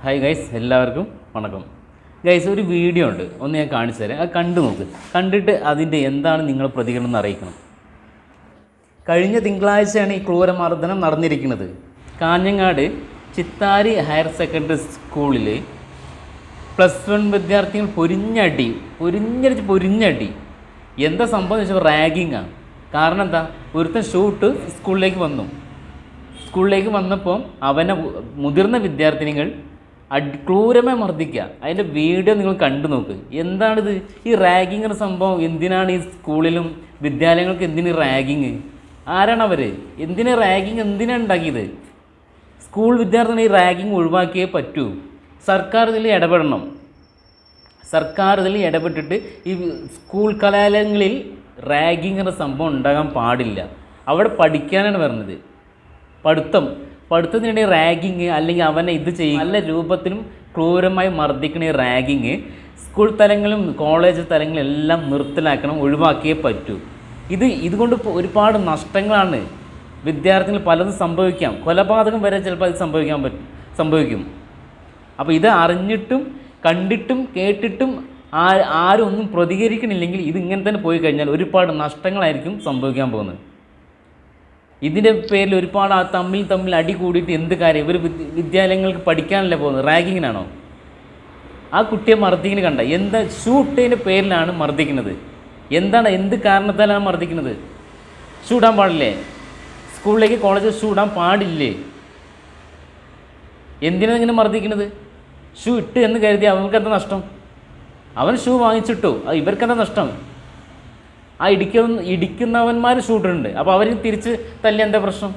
Hi guys, എല്ലാവർക്കും വണക്കം. Guys, ഒരു വീഡിയോ ഉണ്ട്, ഒന്ന് ഞാൻ കാണിച്ചു തരാം. അത് കണ്ടു നോക്ക്. കണ്ടിട്ട് അതിൻ്റെ എന്താണ് നിങ്ങളുടെ പ്രതികരണം എന്ന് അറിയിക്കണം. കഴിഞ്ഞ തിങ്കളാഴ്ചയാണ് ഈ ക്രൂരമർദ്ദനം നടന്നിരിക്കുന്നത്. കാഞ്ഞങ്ങാട് ചിത്താരി ഹയർ സെക്കൻഡറി സ്കൂളിൽ +1 വിദ്യാർത്ഥികൾ പൊരിഞ്ഞടി. എന്താ സംഭവം എന്ന് വെച്ചാൽ റാഗിങ്ങാണ്. കാരണം എന്താ, ഒരുത്തൻ ഷൂട്ട് സ്കൂളിലേക്ക് വന്നപ്പോൾ അവനെ മുതിർന്ന വിദ്യാർത്ഥിനികൾ ക്രൂരമായി മർദ്ദിക്കുക. അതിൻ്റെ വീഡിയോ നിങ്ങൾ കണ്ടു നോക്ക്. എന്താണിത്? ഈ റാഗിങ് എന്ന സംഭവം എന്തിനാണ് ഈ സ്കൂളിലും വിദ്യാലയങ്ങൾക്ക് എന്തിന് റാഗിങ്? ആരാണ് അവർ? എന്തിനാണ് ഉണ്ടാക്കിയത്? സ്കൂൾ വിദ്യാർത്ഥികൾ ഈ റാഗിങ് ഒഴിവാക്കിയേ പറ്റൂ. സർക്കാർ ഇതിൽ ഇടപെടണം. സർക്കാർ ഇതിൽ ഇടപെട്ടിട്ട് ഈ സ്കൂൾ കലാലയങ്ങളിൽ റാഗിങ് എന്ന സംഭവം ഉണ്ടാകാൻ പാടില്ല. അവിടെ പഠിക്കാനാണ് വരുന്നത്. പഠിത്തത്തിനിടെ റാഗിങ് അല്ലെങ്കിൽ അവനെ ഇത് ചെയ്യും നല്ല രൂപത്തിലും ക്രൂരമായി മർദ്ദിക്കണ ഈ റാഗിങ് സ്കൂൾ തലങ്ങളിലും കോളേജ് തലങ്ങളിലും എല്ലാം നിർത്തലാക്കണം, ഒഴിവാക്കിയേ പറ്റൂ. ഇതുകൊണ്ട് ഒരുപാട് നഷ്ടങ്ങളാണ്. വിദ്യാർത്ഥികൾ പലതും സംഭവിക്കാം. കൊലപാതകം വരെ ചിലപ്പോൾ അത് സംഭവിക്കും. അപ്പോൾ ഇത് അറിഞ്ഞിട്ടും കണ്ടിട്ടും കേട്ടിട്ടും ആരും ഒന്നും പ്രതികരിക്കണില്ലെങ്കിൽ ഇതിങ്ങനെ തന്നെ പോയി കഴിഞ്ഞാൽ ഒരുപാട് നഷ്ടങ്ങളായിരിക്കും സംഭവിക്കാൻ പോകുന്നത്. ഇതിൻ്റെ പേരിൽ ഒരുപാട് തമ്മിൽ അടി കൂടിയിട്ട് എന്ത് കാര്യം? ഇവർ വിദ്യാലയങ്ങൾക്ക് പഠിക്കാനല്ലേ പോകുന്നത്, റാഗിങ്ങിനാണോ? ആ കുട്ടിയെ മർദ്ദിക്കുന്നത് കണ്ട എന്താ? ഷൂട്ടിൻ്റെ പേരിലാണ് മർദ്ദിക്കുന്നത്. എന്ത് കാരണത്താലാണ് മർദ്ദിക്കുന്നത്? ഷൂ ഇടാൻ പാടില്ലേ? സ്കൂളിലേക്ക് കോളേജിൽ ഷൂ ഇടാൻ പാടില്ലേ? എന്തിനാണ് ഇങ്ങനെ മർദ്ദിക്കുന്നത്? ഷൂ ഇട്ട് എന്ന് കരുതി അവർക്കെന്താ നഷ്ടം? അവൻ ഷൂ വാങ്ങിച്ചിട്ടു, ഇവർക്കെന്താ നഷ്ടം? ആ ഇടിക്കുന്നവന്മാർ ഷൂട്ടുണ്ട്, അപ്പോൾ അവർ തിരിച്ച് തല്ലി എന്താ പ്രശ്നം?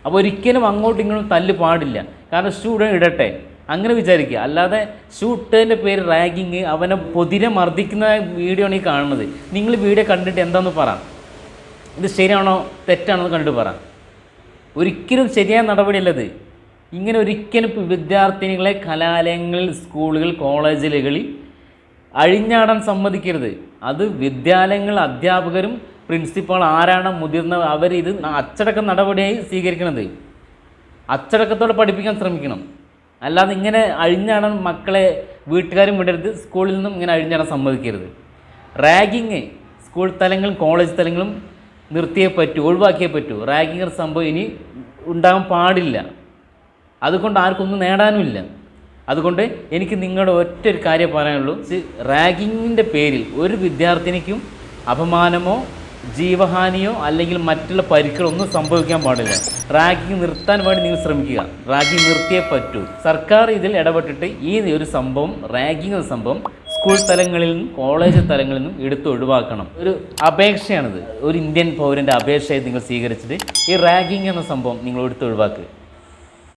അപ്പോൾ ഒരിക്കലും അങ്ങോട്ടും ഇങ്ങോട്ടും തല്ല് പാടില്ല. കാരണം ഷൂ ഇടട്ടെ അങ്ങനെ വിചാരിക്കുക. അല്ലാതെ ഷൂ ഇട്ടതിൻ്റെ പേര് റാഗിങ്, അവനെ പൊതിരെ മർദ്ദിക്കുന്ന വീഡിയോ ആണ് ഈ കാണുന്നത്. നിങ്ങൾ വീഡിയോ കണ്ടിട്ട് എന്താണെന്ന് പറ. ഇത് ശരിയാണോ തെറ്റാണോ എന്ന് കണ്ടിട്ട് പറ. ഒരിക്കലും ശരിയായ നടപടിയല്ലത്. ഇങ്ങനെ ഒരിക്കലും വിദ്യാർത്ഥിനികളെ കലാലയങ്ങളിൽ, സ്കൂളുകൾ, കോളേജുകളിൽ അഴിഞ്ഞാടാൻ സമ്മതിക്കരുത്. അത് വിദ്യാലയങ്ങൾ, അധ്യാപകരും പ്രിൻസിപ്പാൾ ആരാണ് മുതിർന്ന അവരിത് അച്ചടക്ക നടപടിയായി സ്വീകരിക്കുന്നത്. അച്ചടക്കത്തോടെ പഠിപ്പിക്കാൻ ശ്രമിക്കണം. അല്ലാതെ ഇങ്ങനെ അഴിഞ്ഞാടാൻ മക്കളെ വീട്ടുകാരും വിടരുത്. സ്കൂളിൽ നിന്നും ഇങ്ങനെ അഴിഞ്ഞാടാൻ സമ്മതിക്കരുത്. റാഗിങ് സ്കൂൾ തലങ്ങളും കോളേജ് തലങ്ങളും നിർത്തിയേ പറ്റൂ, ഒഴിവാക്കിയേ പറ്റൂ. റാഗിങ് സംഭവം ഇനി ഉണ്ടാകാൻ പാടില്ല. അതുകൊണ്ട് ആർക്കൊന്നും നേടാനുമില്ല. അതുകൊണ്ട് എനിക്ക് നിങ്ങളുടെ ഒറ്റൊരു കാര്യം പറയാനുള്ളൂ. റാഗിങ്ങിൻ്റെ പേരിൽ ഒരു വിദ്യാർത്ഥിനിക്കും അപമാനമോ ജീവഹാനിയോ അല്ലെങ്കിൽ മറ്റുള്ള പരിക്കുകളൊന്നും സംഭവിക്കാൻ പാടില്ല. റാഗിങ് നിർത്താൻ വേണ്ടി നിങ്ങൾ ശ്രമിക്കുക. റാഗിങ് നിർത്തിയേ പറ്റൂ. സർക്കാർ ഇതിൽ ഇടപെട്ടിട്ട് ഈ ഒരു സംഭവം, റാഗിങ് എന്ന സംഭവം സ്കൂൾ തലങ്ങളിൽ നിന്നും കോളേജ് തലങ്ങളിൽ നിന്നും എടുത്ത് ഒഴിവാക്കണം. ഒരു അപേക്ഷയാണിത്. ഒരു ഇന്ത്യൻ പൗരൻ്റെ അപേക്ഷയെ നിങ്ങൾ സ്വീകരിച്ചിട്ട് ഈ റാഗിങ് എന്ന സംഭവം നിങ്ങൾ എടുത്ത് ഒഴിവാക്കുക.